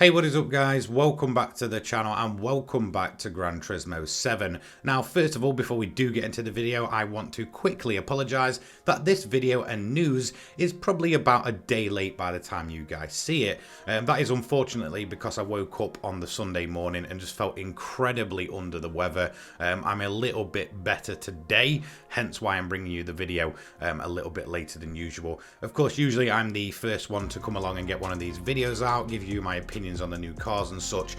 Hey, what is up guys? Welcome back to the channel and welcome back to Gran Turismo 7. Now, first of all, before we do get into the video, I want to quickly apologise that this video and news is probably about a day late by the time you guys see it. That is unfortunately because I woke up on the Sunday morning and just felt incredibly under the weather. I'm a little bit better today, hence why I'm bringing you the video a little bit later than usual. Of course, usually I'm the first one to come along and get one of these videos out, give you my opinion on the new cars and such,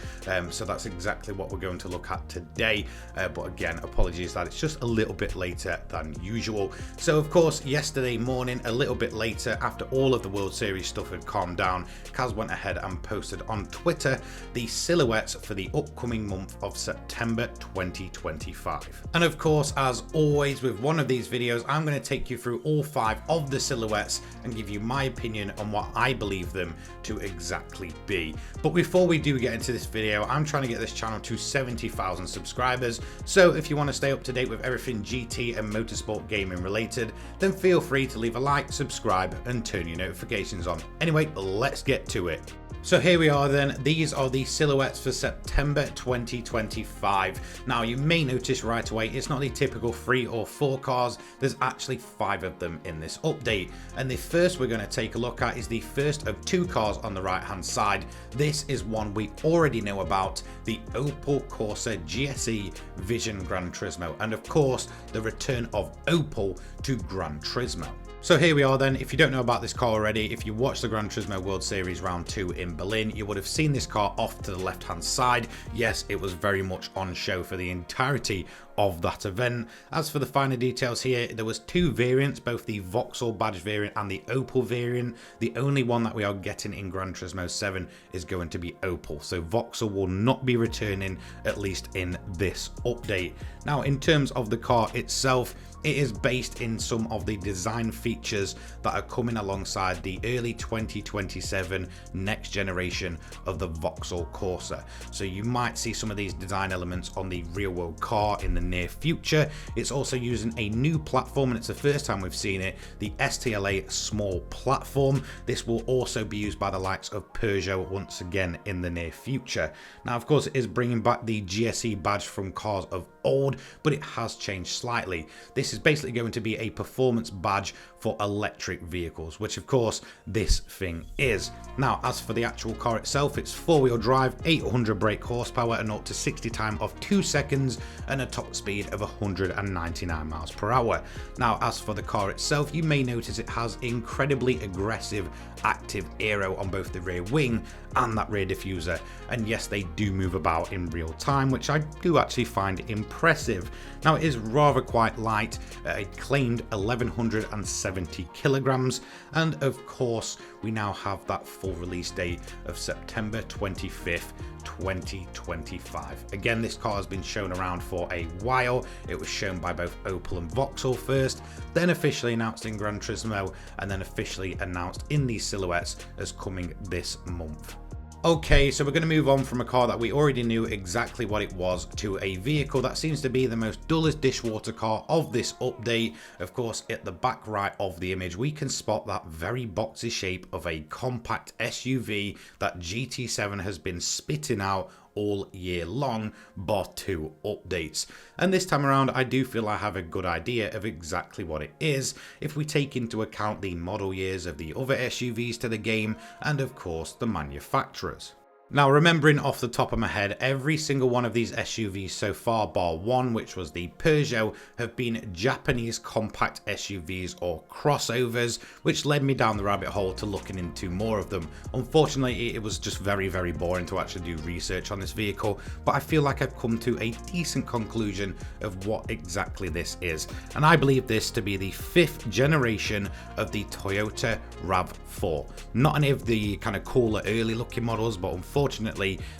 so that's exactly what we're going to look at today, but again, apologies that it's just a little bit later than usual. So of course, yesterday morning, a little bit later, after all of the World Series stuff had calmed down, Kaz went ahead and posted on Twitter the silhouettes for the upcoming month of September 2025. And of course, as always with one of these videos, I'm going to take you through all 5 of the silhouettes and give you my opinion on what I believe them to exactly be. But before we do get into this video, I'm trying to get this channel to 70,000 subscribers, so if you want to stay up to date with everything GT and motorsport gaming related, then feel free to leave a like, subscribe and turn your notifications on. Anyway, let's get to it. So here we are then, these are the silhouettes for September 2025. Now you may notice right away, it's not the typical 3 or 4 cars, there's actually 5 of them in this update. And the first we're going to take a look at is the first of 2 cars on the right hand side. This is one we already know about, the Opel Corsa GSE Vision Gran Turismo, and of course the return of Opel to Gran Turismo. So here we are then. If you don't know about this car already, if you watched the Gran Turismo World Series Round 2 in Berlin, you would have seen this car off to the left hand side. Yes, it was very much on show for the entirety of that event. As for the finer details here, there was 2 variants, both the Vauxhall badge variant and the Opel variant. The only one that we are getting in Gran Turismo 7 is going to be Opel, so Vauxhall will not be returning, at least in this update. Now in terms of the car itself, it is based in some of the design features that are coming alongside the early 2027 next generation of the Vauxhall Corsa. So you might see some of these design elements on the real world car in the near future. It's also using a new platform, and it's the first time we've seen it, the STLA small platform. This will also be used by the likes of Peugeot once again in the near future. Now of course it is bringing back the GSE badge from cars of old, but it has changed slightly. This is basically going to be a performance badge for electric vehicles, which of course this thing is. Now as for the actual car itself, it's 4-wheel drive, 800 brake horsepower, and up to 60 time of 2 seconds, and a top speed of 199 miles per hour. Now as for the car itself, you may notice it has incredibly aggressive active aero on both the rear wing and that rear diffuser, and yes, they do move about in real time, which I do actually find impressive. Now it is rather quite light, a claimed 1170 kilograms, and of course we now have that full release date of September 25th 2025. Again, this car has been shown around for a while. It was shown by both Opel and Vauxhall first, then officially announced in Gran Turismo, and then officially announced in these silhouettes as coming this month. Okay, so we're going to move on from a car that we already knew exactly what it was to a vehicle that seems to be the most dullest dishwater car of this update. Of course, at the back right of the image, we can spot that very boxy shape of a compact SUV that GT7 has been spitting out all year long, bar 2 updates. And this time around, I do feel I have a good idea of exactly what it is, if we take into account the model years of the other SUVs to the game, and of course the manufacturers. Now, remembering off the top of my head, every single one of these SUVs so far, bar one, which was the Peugeot, have been Japanese compact SUVs or crossovers, which led me down the rabbit hole to looking into more of them. Unfortunately, it was just very boring to actually do research on this vehicle, but I feel like I've come to a decent conclusion of what exactly this is. And I believe this to be the 5th generation of the Toyota RAV4. Not any of the kind of cooler early looking models, but unfortunately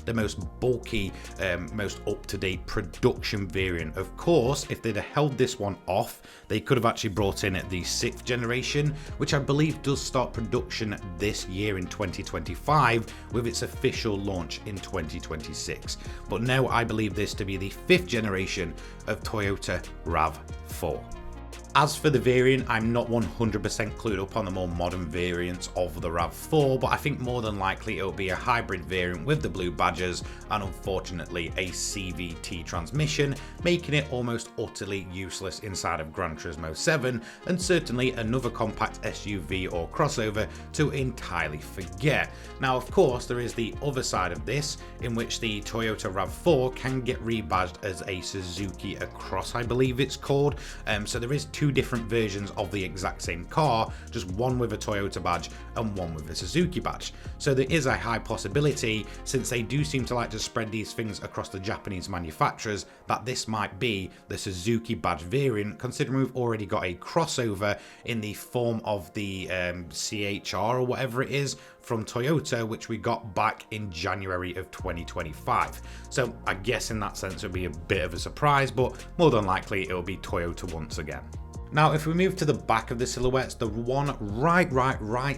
the most bulky, most up-to-date production variant. Of course, if they'd have held this one off, they could have actually brought in the 6th generation, which I believe does start production this year in 2025, with its official launch in 2026. But now I believe this to be the 5th generation of Toyota RAV4. As for the variant, I'm not 100% clued up on the more modern variants of the RAV4, but I think more than likely it'll be a hybrid variant with the blue badges and unfortunately a CVT transmission, making it almost utterly useless inside of Gran Turismo 7, and certainly another compact SUV or crossover to entirely forget. Now of course there is the other side of this, in which the Toyota RAV4 can get rebadged as a Suzuki Across, I believe it's called. So there is two different versions of the exact same car, just one with a Toyota badge and one with a Suzuki badge. So there is a high possibility, since they do seem to like to spread these things across the Japanese manufacturers, that this might be the Suzuki badge variant, considering we've already got a crossover in the form of the CHR or whatever it is from Toyota, which we got back in January of 2025. So I guess in that sense it'll be a bit of a surprise, but more than likely it'll be Toyota once again. Now, if we move to the back of the silhouettes, the one right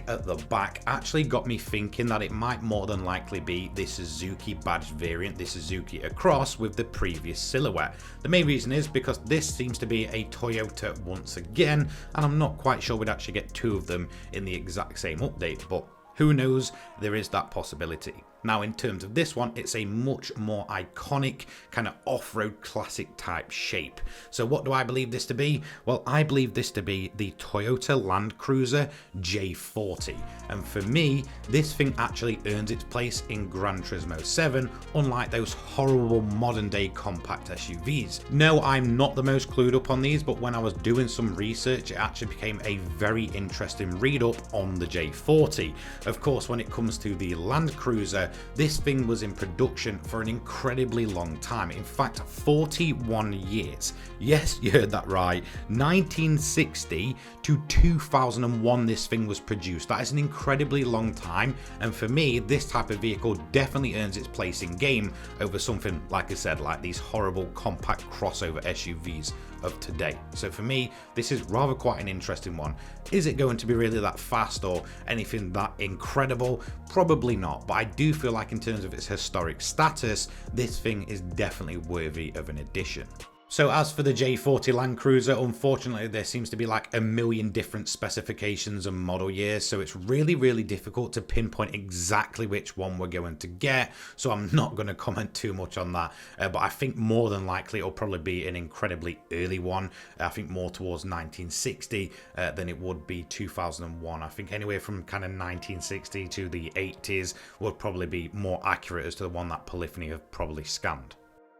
at the back actually got me thinking that it might more than likely be the Suzuki badge variant, the Suzuki Across, with the previous silhouette. The main reason is because this seems to be a Toyota once again, and I'm not quite sure we'd actually get two of them in the exact same update, but who knows, there is that possibility. Now in terms of this one, it's a much more iconic kind of off-road classic type shape. So what do I believe this to be? Well, I believe this to be the Toyota Land Cruiser J40. And for me, this thing actually earns its place in Gran Turismo 7, unlike those horrible modern day compact SUVs. No, I'm not the most clued up on these, but when I was doing some research, it actually became a very interesting read up on the J40. Of course, when it comes to the Land Cruiser, this thing was in production for an incredibly long time. In fact, 41 years. Yes, you heard that right. 1960 to 2001 this thing was produced. That is an incredibly long time, and for me, this type of vehicle definitely earns its place in game over something, like I said, like these horrible compact crossover SUVs of today. So for me, this is rather quite an interesting one. Is it going to be really that fast or anything that incredible? Probably not, but I do feel like in terms of its historic status, this thing is definitely worthy of an addition. So as for the J40 Land Cruiser, unfortunately there seems to be like a million different specifications and model years, so it's really difficult to pinpoint exactly which one we're going to get, so I'm not going to comment too much on that, but I think more than likely it'll probably be an incredibly early one. I think more towards 1960 than it would be 2001. I think anywhere from kind of 1960 to the 80s would probably be more accurate as to the one that Polyphony have probably scanned.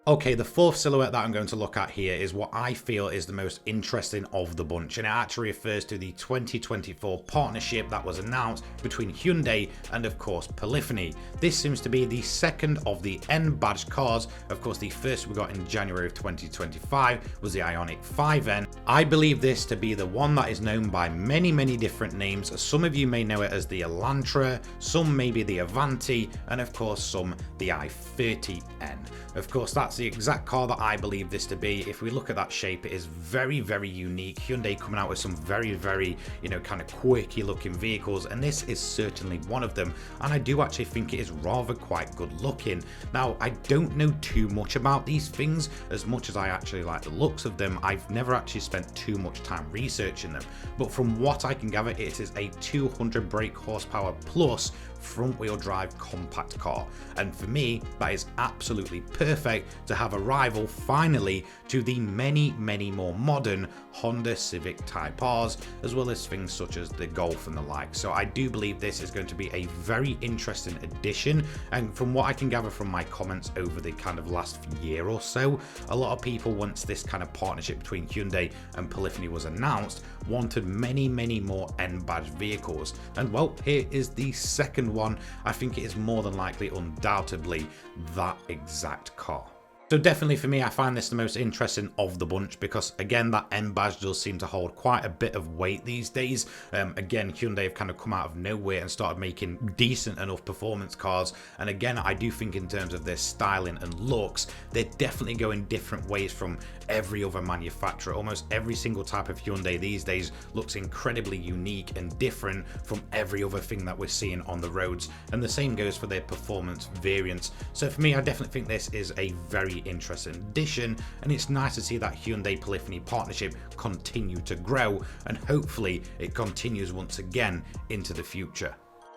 Okay, the fourth silhouette that I'm going to look at here is what I feel is the most interesting of the bunch, and it actually refers to the 2024 partnership that was announced between Hyundai and of course Polyphony. This seems to be the second of the N badge cars. Of course, the first we got in January of 2025 was the Ioniq 5N. I believe this to be the one that is known by many different names. Some of you may know it as the Elantra, some maybe the Avanti, and of course some the i30N. Of course, that's the exact car that I believe this to be. If we look at that shape, it is very unique. Hyundai coming out with some very, you know, kind of quirky looking vehicles, and this is certainly one of them, and I do actually think it is rather quite good looking. Now, I don't know too much about these things. As much as I actually like the looks of them, I've never actually spent too much time researching them, but from what I can gather, it is a 200 brake horsepower plus front wheel drive compact car, and for me that is absolutely perfect to have a rival finally to the many more modern Honda Civic Type Rs, as well as things such as the Golf and the like. So I do believe this is going to be a very interesting addition, and from what I can gather from my comments over the kind of last year or so, a lot of people, once this kind of partnership between Hyundai and Polyphony was announced, wanted many more N badge vehicles, and well, here is the second one. I think it is more than likely, undoubtedly, that exact car. So definitely for me, I find this the most interesting of the bunch because, again, that N badge does seem to hold quite a bit of weight these days. Again, Hyundai have kind of come out of nowhere and started making decent enough performance cars. And again, I do think in terms of their styling and looks, they're definitely going different ways from every other manufacturer. Almost every single type of Hyundai these days looks incredibly unique and different from every other thing that we're seeing on the roads. And the same goes for their performance variants. So for me, I definitely think this is a very interesting addition, and it's nice to see that Hyundai Polyphony partnership continue to grow, and hopefully it continues once again into the future.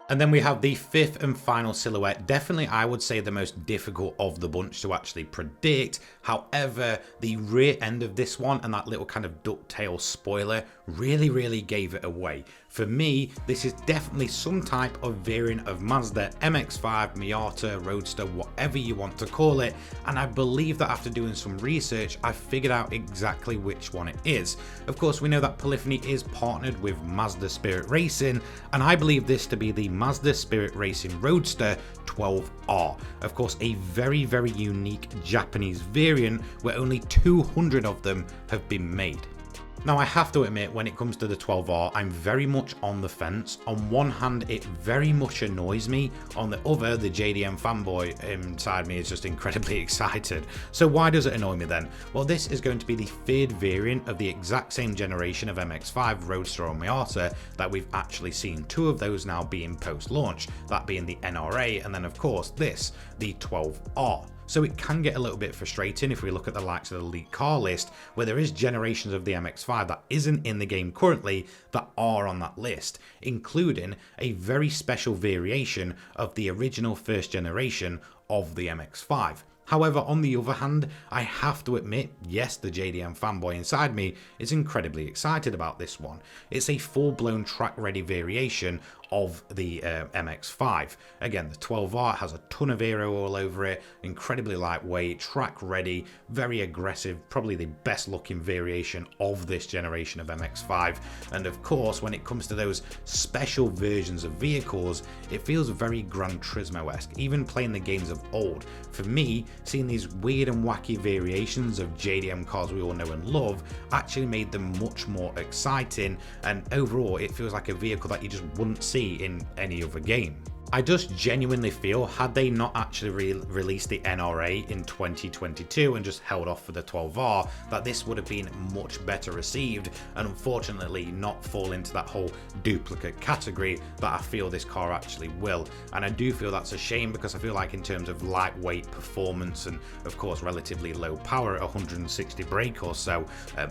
And then we have the fifth and final silhouette, definitely I would say the most difficult of the bunch to actually predict. However, the rear end of this one and that little kind of ducktail spoiler really gave it away. For me, this is definitely some type of variant of Mazda MX-5, Miata, Roadster, whatever you want to call it, and I believe that after doing some research, I figured out exactly which one it is. Of course, we know that Polyphony is partnered with Mazda Spirit Racing, and I believe this to be the Mazda Spirit Racing Roadster 12R. Of course, a very unique Japanese variant where only 200 of them have been made. Now, I have to admit, when it comes to the 12R, I'm very much on the fence. On one hand, it very much annoys me. On the other, the JDM fanboy inside me is just incredibly excited. So why does it annoy me then? Well, this is going to be the third variant of the exact same generation of MX-5, Roadster or Miata that we've actually seen. Two of those now being post-launch, that being the NRA, and then of course this, the 12R. So it can get a little bit frustrating if we look at the likes of the leaked car list, where there is generations of the MX-5 that isn't in the game currently that are on that list, including a very special variation of the original first generation of the MX-5. However, on the other hand, I have to admit, yes, the JDM fanboy inside me is incredibly excited about this one. It's a full-blown track-ready variation of the MX-5. Again, the 12R has a ton of aero all over it, incredibly lightweight, track ready, very aggressive, probably the best looking variation of this generation of MX-5. And of course, when it comes to those special versions of vehicles, it feels very Gran Turismo-esque, even playing the games of old. For me, seeing these weird and wacky variations of JDM cars we all know and love actually made them much more exciting, and overall it feels like a vehicle that you just wouldn't see in any other game. I just genuinely feel, had they not actually released the NRA in 2022 and just held off for the 12R, that this would have been much better received, and unfortunately not fall into that whole duplicate category that I feel this car actually will. And I do feel that's a shame, because I feel like in terms of lightweight performance and of course relatively low power at 160 brake or so,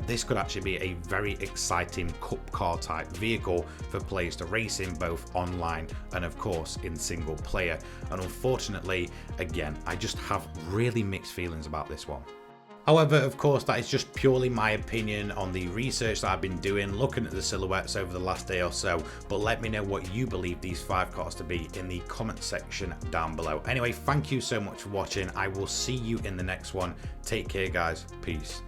this could actually be a very exciting cup car type vehicle for players to race in, both online and of course in single player. And unfortunately, again, I just have really mixed feelings about this one. However, of course, that is just purely my opinion on the research that I've been doing, looking at the silhouettes over the last day or so. But let me know what you believe these 5 cars to be in the comment section down below. Anyway, thank you so much for watching. I will see you in the next one. Take care, guys. Peace.